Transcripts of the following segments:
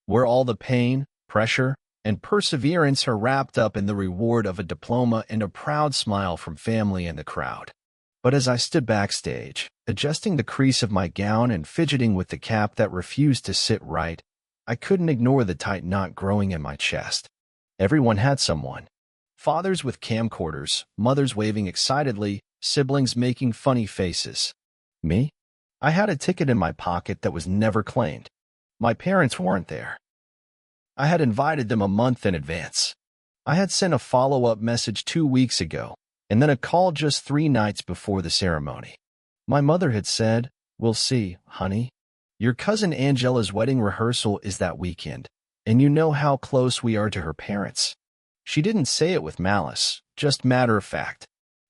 where all the pain, pressure, and perseverance are wrapped up in the reward of a diploma and a proud smile from family and the crowd. But as I stood backstage, adjusting the crease of my gown and fidgeting with the cap that refused to sit right, I couldn't ignore the tight knot growing in my chest. Everyone had someone. Fathers with camcorders, mothers waving excitedly, siblings making funny faces. Me? I had a ticket in my pocket that was never claimed. My parents weren't there. I had invited them a month in advance. I had sent a follow-up message 2 weeks ago, and then a call just 3 nights before the ceremony. My mother had said, "We'll see, honey. Your cousin Angela's wedding rehearsal is that weekend, and you know how close we are to her parents." She didn't say it with malice, just matter of fact,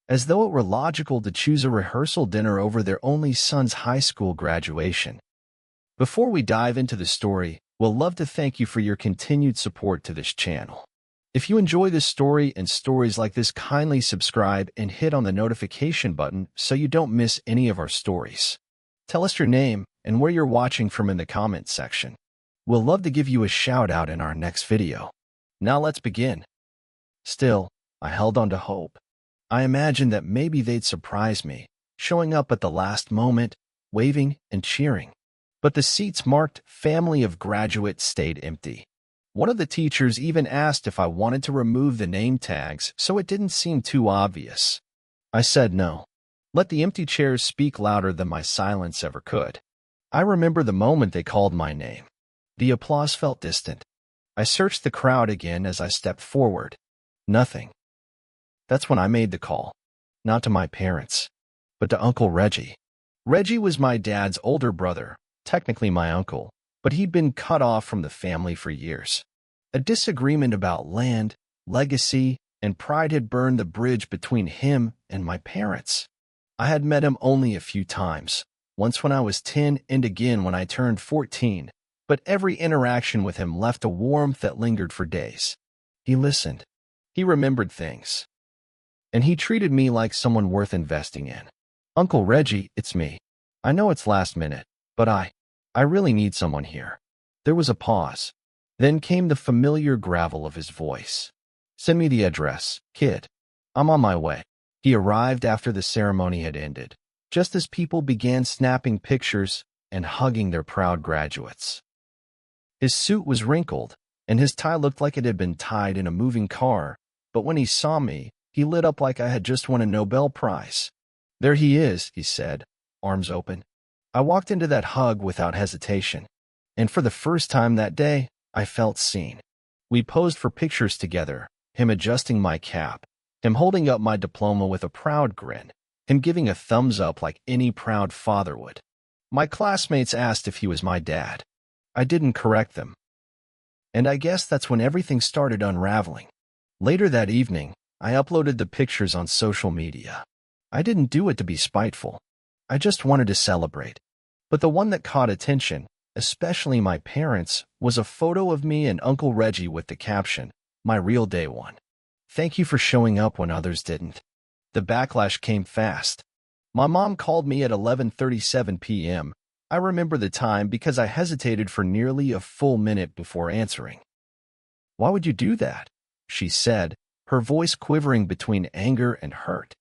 as though it were logical to choose a rehearsal dinner over their only son's high school graduation. Before we dive into the story, we'll love to thank you for your continued support to this channel. If you enjoy this story and stories like this, kindly subscribe and hit on the notification button so you don't miss any of our stories. Tell us your name and where you're watching from in the comments section. We'll love to give you a shout out in our next video. Now let's begin. Still, I held on to hope. I imagined that maybe they'd surprise me, showing up at the last moment, waving and cheering. But the seats marked "Family of Graduates" stayed empty. One of the teachers even asked if I wanted to remove the name tags so it didn't seem too obvious. I said no. Let the empty chairs speak louder than my silence ever could. I remember the moment they called my name. The applause felt distant. I searched the crowd again as I stepped forward. Nothing. That's when I made the call. Not to my parents, but to Uncle Reggie. Reggie was my dad's older brother, technically my uncle, but he'd been cut off from the family for years. A disagreement about land, legacy, and pride had burned the bridge between him and my parents. I had met him only a few times, once when I was 10 and again when I turned 14, but every interaction with him left a warmth that lingered for days. He listened. He remembered things. And he treated me like someone worth investing in. "Uncle Reggie, it's me. I know it's last minute, but I really need someone here." There was a pause. Then came the familiar gravel of his voice. "Send me the address, kid. I'm on my way." He arrived after the ceremony had ended, just as people began snapping pictures and hugging their proud graduates. His suit was wrinkled, and his tie looked like it had been tied in a moving car, but when he saw me, he lit up like I had just won a Nobel Prize. "There he is," he said, arms open. I walked into that hug without hesitation, and for the first time that day, I felt seen. We posed for pictures together, him adjusting my cap, him holding up my diploma with a proud grin, him giving a thumbs up like any proud father would. My classmates asked if he was my dad. I didn't correct them. And I guess that's when everything started unraveling. Later that evening, I uploaded the pictures on social media. I didn't do it to be spiteful. I just wanted to celebrate. But the one that caught attention, especially my parents, was a photo of me and Uncle Reggie with the caption, "My real day one. Thank you for showing up when others didn't." The backlash came fast. My mom called me at 11:37 p.m. I remember the time because I hesitated for nearly a full minute before answering. "Why would you do that?" she said, her voice quivering between anger and hurt.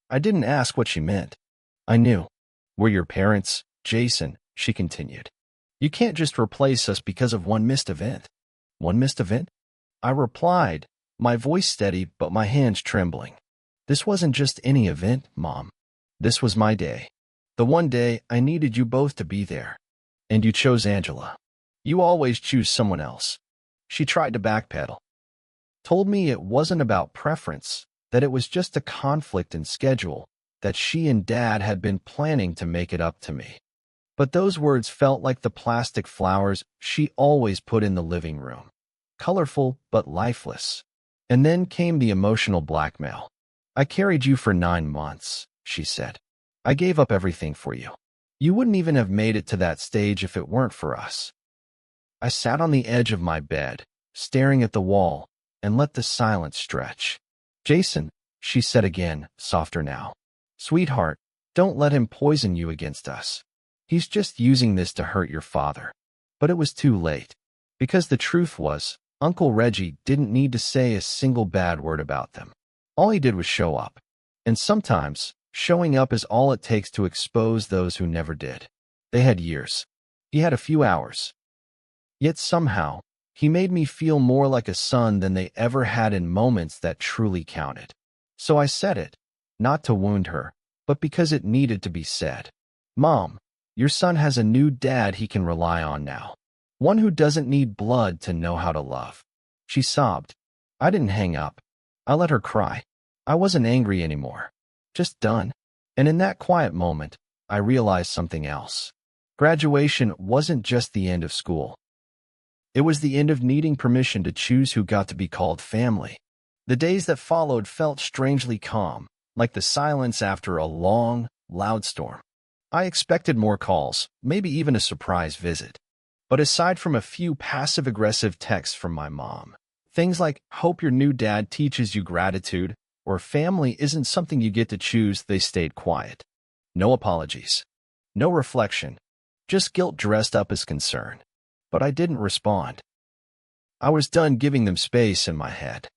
I didn't ask what she meant. I knew. "We're your parents, Jason," she continued. "You can't just replace us because of one missed event." "One missed event?" I replied, my voice steady but my hands trembling. "This wasn't just any event, Mom. This was my day. The one day I needed you both to be there. And you chose Angela. You always choose someone else." She tried to backpedal. Told me it wasn't about preference, that it was just a conflict in schedule, that she and Dad had been planning to make it up to me. But those words felt like the plastic flowers she always put in the living room. Colorful but lifeless. And then came the emotional blackmail. "I carried you for 9 months, she said. "I gave up everything for you. You wouldn't even have made it to that stage if it weren't for us." I sat on the edge of my bed, staring at the wall, and let the silence stretch. "Jason," she said again, softer now. "Sweetheart, don't let him poison you against us. He's just using this to hurt your father." But it was too late. Because the truth was, Uncle Reggie didn't need to say a single bad word about them. All he did was show up. And sometimes, showing up is all it takes to expose those who never did. They had years. He had a few hours. Yet somehow, he made me feel more like a son than they ever had in moments that truly counted. So I said it, not to wound her, but because it needed to be said. Mom, your son has a new dad he can rely on now. One who doesn't need blood to know how to love. She sobbed. I didn't hang up. I let her cry. I wasn't angry anymore. Just done. And in that quiet moment, I realized something else. Graduation wasn't just the end of school. It was the end of needing permission to choose who got to be called family. The days that followed felt strangely calm, like the silence after a long, loud storm. I expected more calls, maybe even a surprise visit. But aside from a few passive-aggressive texts from my mom, things like, "Hope your new dad teaches you gratitude," or "Family isn't something you get to choose," they stayed quiet. No apologies. No reflection. Just guilt dressed up as concern. But I didn't respond. I was done giving them space in my head.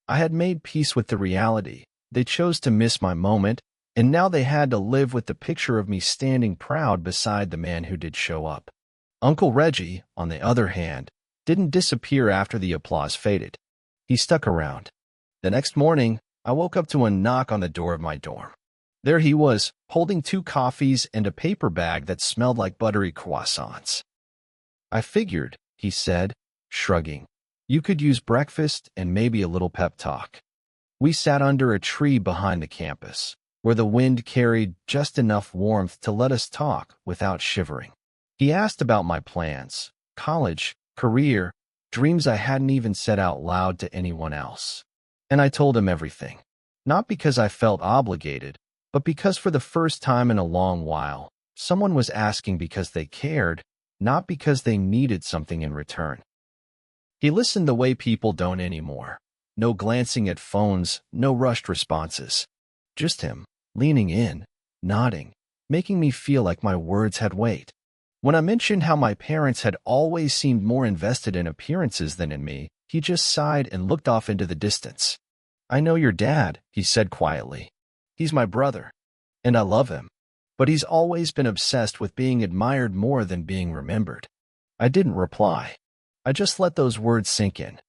I had made peace with the reality. They chose to miss my moment, and now they had to live with the picture of me standing proud beside the man who did show up. Uncle Reggie, on the other hand, didn't disappear after the applause faded. He stuck around. The next morning, I woke up to a knock on the door of my dorm. There he was, holding 2 coffees and a paper bag that smelled like buttery croissants. "I figured," he said, shrugging. "You could use breakfast and maybe a little pep talk." We sat under a tree behind the campus, where the wind carried just enough warmth to let us talk without shivering. He asked about my plans, college, career, dreams I hadn't even said out loud to anyone else. And I told him everything. Not because I felt obligated, but because for the first time in a long while, someone was asking because they cared, not because they needed something in return. He listened the way people don't anymore. No glancing at phones, no rushed responses. Just him, leaning in, nodding, making me feel like my words had weight. When I mentioned how my parents had always seemed more invested in appearances than in me, he just sighed and looked off into the distance. "I know your dad," he said quietly. "He's my brother, and I love him. But he's always been obsessed with being admired more than being remembered." I didn't reply. I just let those words sink in.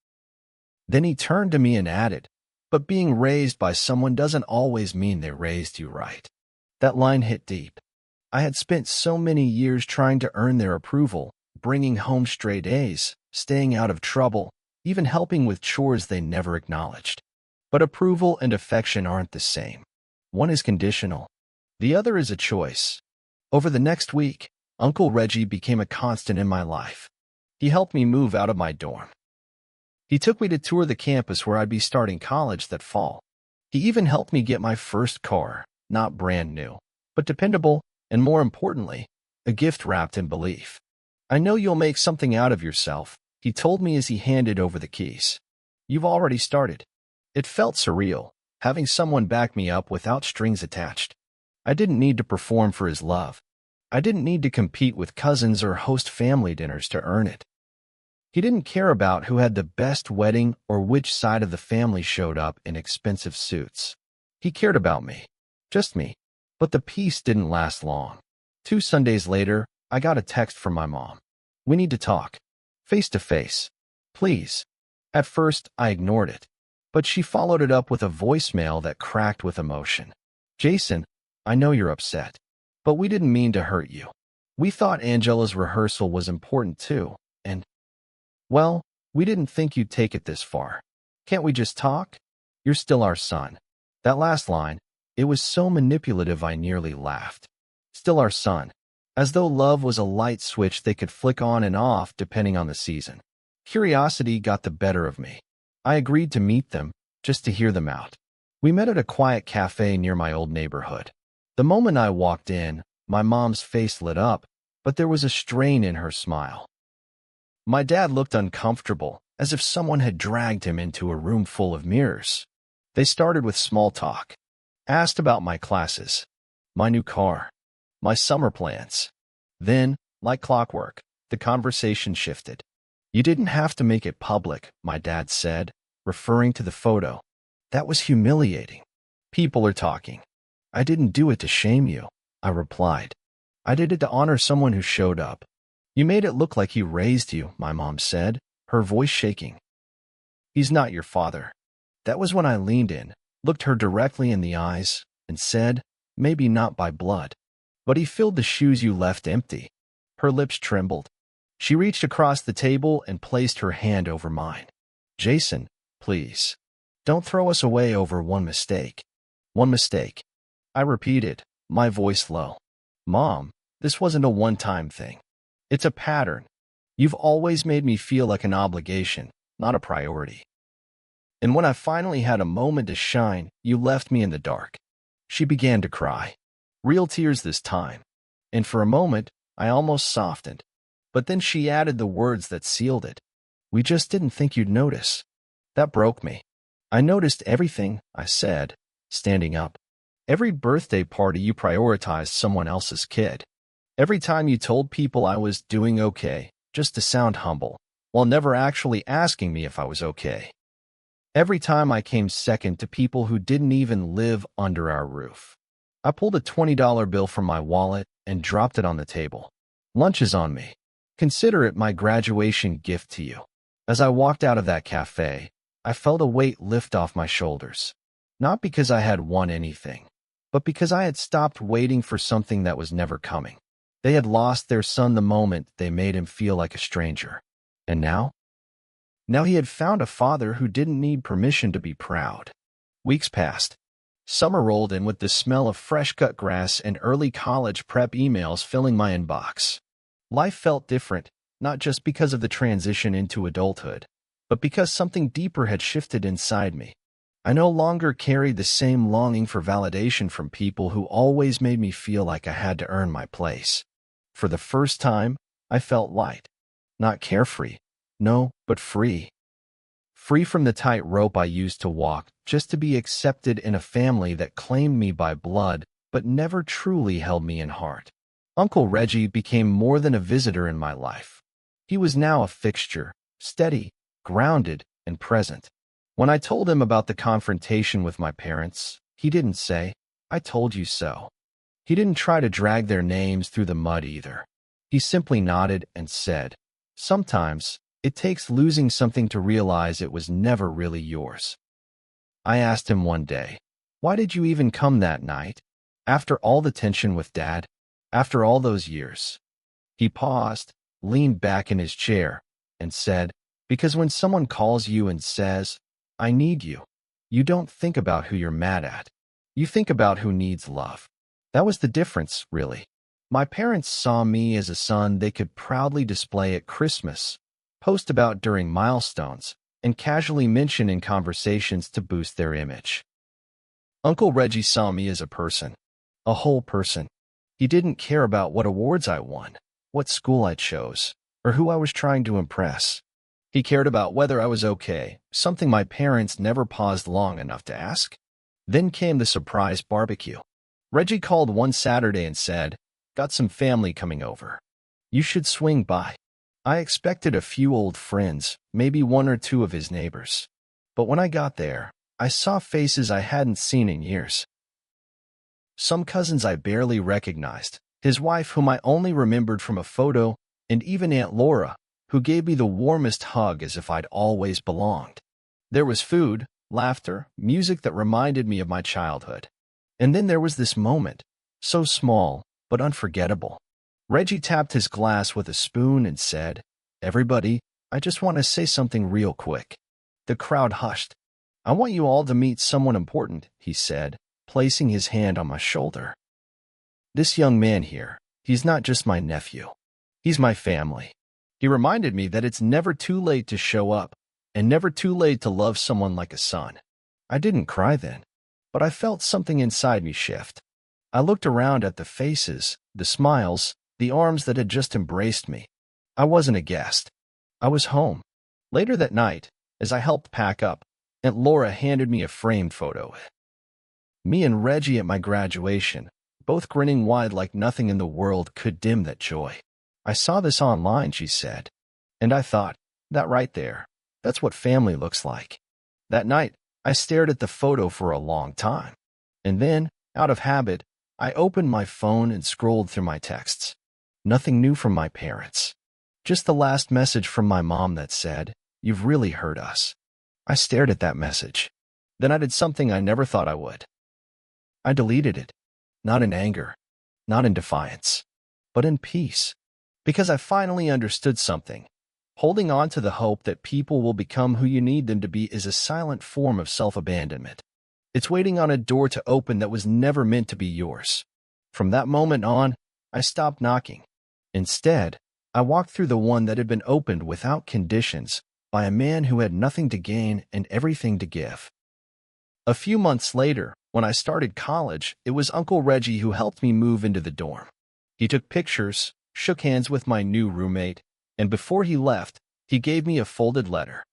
Then he turned to me and added, "But being raised by someone doesn't always mean they raised you right." That line hit deep. I had spent so many years trying to earn their approval, bringing home straight A's, staying out of trouble, even helping with chores they never acknowledged. But approval and affection aren't the same. One is conditional. The other is a choice. Over the next week, Uncle Reggie became a constant in my life. He helped me move out of my dorm. He took me to tour the campus where I'd be starting college that fall. He even helped me get my first car, not brand new, but dependable, and more importantly, a gift wrapped in belief. "I know you'll make something out of yourself," he told me as he handed over the keys. "You've already started." It felt surreal, having someone back me up without strings attached. I didn't need to perform for his love. I didn't need to compete with cousins or host family dinners to earn it. He didn't care about who had the best wedding or which side of the family showed up in expensive suits. He cared about me. Just me. But the peace didn't last long. 2 Sundays later, I got a text from my mom. "We need to talk. Face to face. Please." At first, I ignored it. But she followed it up with a voicemail that cracked with emotion. "Jason, I know you're upset. But we didn't mean to hurt you. We thought Angela's rehearsal was important too, and, well, we didn't think you'd take it this far. Can't we just talk? You're still our son." That last line, it was so manipulative I nearly laughed. Still our son. As though love was a light switch they could flick on and off depending on the season. Curiosity got the better of me. I agreed to meet them, just to hear them out. We met at a quiet cafe near my old neighborhood. The moment I walked in, my mom's face lit up, but there was a strain in her smile. My dad looked uncomfortable, as if someone had dragged him into a room full of mirrors. They started with small talk. Asked about my classes, my new car, my summer plans. Then, like clockwork, the conversation shifted. You didn't have to make it public, my dad said, referring to the photo. That was humiliating. People are talking. I didn't do it to shame you, I replied. I did it to honor someone who showed up. You made it look like he raised you, my mom said, her voice shaking. He's not your father. That was when I leaned in, looked her directly in the eyes, and said, maybe not by blood, but he filled the shoes you left empty. Her lips trembled. She reached across the table and placed her hand over mine. Jason, please. Don't throw us away over one mistake. One mistake. I repeated, my voice low. Mom, this wasn't a one-time thing. It's a pattern. You've always made me feel like an obligation, not a priority. And when I finally had a moment to shine, you left me in the dark. She began to cry. Real tears this time. And for a moment, I almost softened. But then she added the words that sealed it. We just didn't think you'd notice. That broke me. I noticed everything, I said, standing up. Every birthday party you prioritized someone else's kid. Every time you told people I was doing okay, just to sound humble, while never actually asking me if I was okay. Every time I came second to people who didn't even live under our roof. I pulled a $20 bill from my wallet and dropped it on the table. Lunch is on me. Consider it my graduation gift to you. As I walked out of that cafe, I felt a weight lift off my shoulders. Not because I had won anything, but because I had stopped waiting for something that was never coming. They had lost their son the moment they made him feel like a stranger. And now? Now he had found a father who didn't need permission to be proud. Weeks passed. Summer rolled in with the smell of fresh-cut grass and early college prep emails filling my inbox. Life felt different, not just because of the transition into adulthood, but because something deeper had shifted inside me. I no longer carried the same longing for validation from people who always made me feel like I had to earn my place. For the first time, I felt light. Not carefree, no, but free. Free from the tight rope I used to walk just to be accepted in a family that claimed me by blood but never truly held me in heart. Uncle Reggie became more than a visitor in my life. He was now a fixture, steady, grounded, and present. When I told him about the confrontation with my parents, he didn't say, I told you so. He didn't try to drag their names through the mud either. He simply nodded and said, sometimes, it takes losing something to realize it was never really yours. I asked him one day, why did you even come that night? After all the tension with Dad? After all those years? He paused, leaned back in his chair, and said, because when someone calls you and says, I need you, you don't think about who you're mad at. You think about who needs love. That was the difference, really. My parents saw me as a son they could proudly display at Christmas, post about during milestones, and casually mention in conversations to boost their image. Uncle Reggie saw me as a person, a whole person. He didn't care about what awards I won, what school I chose, or who I was trying to impress. He cared about whether I was okay, something my parents never paused long enough to ask. Then came the surprise barbecue. Reggie called one Saturday and said, got some family coming over. You should swing by. I expected a few old friends, maybe one or two of his neighbors. But when I got there, I saw faces I hadn't seen in years. Some cousins I barely recognized, his wife whom I only remembered from a photo, and even Aunt Laura, who gave me the warmest hug as if I'd always belonged. There was food, laughter, music that reminded me of my childhood. And then there was this moment, so small, but unforgettable. Reggie tapped his glass with a spoon and said, everybody, I just want to say something real quick. The crowd hushed. I want you all to meet someone important, he said, placing his hand on my shoulder. This young man here, he's not just my nephew. He's my family. He reminded me that it's never too late to show up, and never too late to love someone like a son. I didn't cry then, but I felt something inside me shift. I looked around at the faces, the smiles, the arms that had just embraced me. I wasn't a guest. I was home. Later that night, as I helped pack up, Aunt Laura handed me a framed photo. Me and Reggie at my graduation, both grinning wide like nothing in the world could dim that joy. I saw this online, she said, and I thought, That right there. That's what family looks like. That night, I stared at the photo for a long time. And then, out of habit, I opened my phone and scrolled through my texts. Nothing new from my parents. Just the last message from my mom that said, "You've really hurt us." I stared at that message. Then I did something I never thought I would. I deleted it. Not in anger, not in defiance, but in peace. Because I finally understood something. Holding on to the hope that people will become who you need them to be is a silent form of self-abandonment. It's waiting on a door to open that was never meant to be yours. From that moment on, I stopped knocking. Instead, I walked through the one that had been opened without conditions by a man who had nothing to gain and everything to give. A few months later, when I started college, it was Uncle Reggie who helped me move into the dorm. He took pictures, shook hands with my new roommate, and before he left, he gave me a folded letter.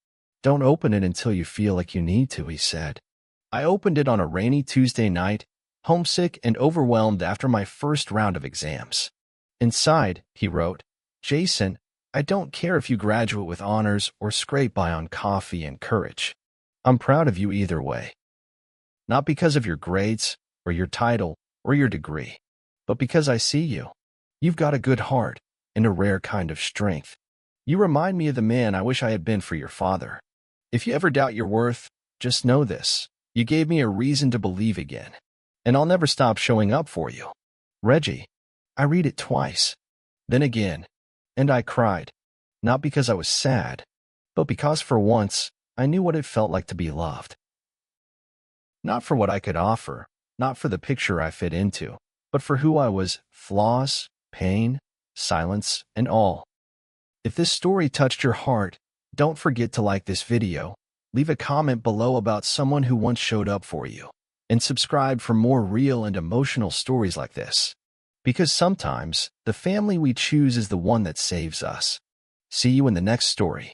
"Don't open it until you feel like you need to," he said. I opened it on a rainy Tuesday night, homesick and overwhelmed after my first round of exams. Inside, he wrote, "Jason, I don't care if you graduate with honors or scrape by on coffee and courage. I'm proud of you either way. Not because of your grades, or your title, or your degree, but because I see you. You've got a good heart and a rare kind of strength. You remind me of the man I wish I had been for your father. If you ever doubt your worth, just know this. You gave me a reason to believe again, and I'll never stop showing up for you. Reggie." I read it twice, then again, and I cried, not because I was sad, but because for once, I knew what it felt like to be loved. Not for what I could offer, not for the picture I fit into, but for who I was, flaws, pain, silence, and all. If this story touched your heart, don't forget to like this video, leave a comment below about someone who once showed up for you, and subscribe for more real and emotional stories like this. Because sometimes, the family we choose is the one that saves us. See you in the next story.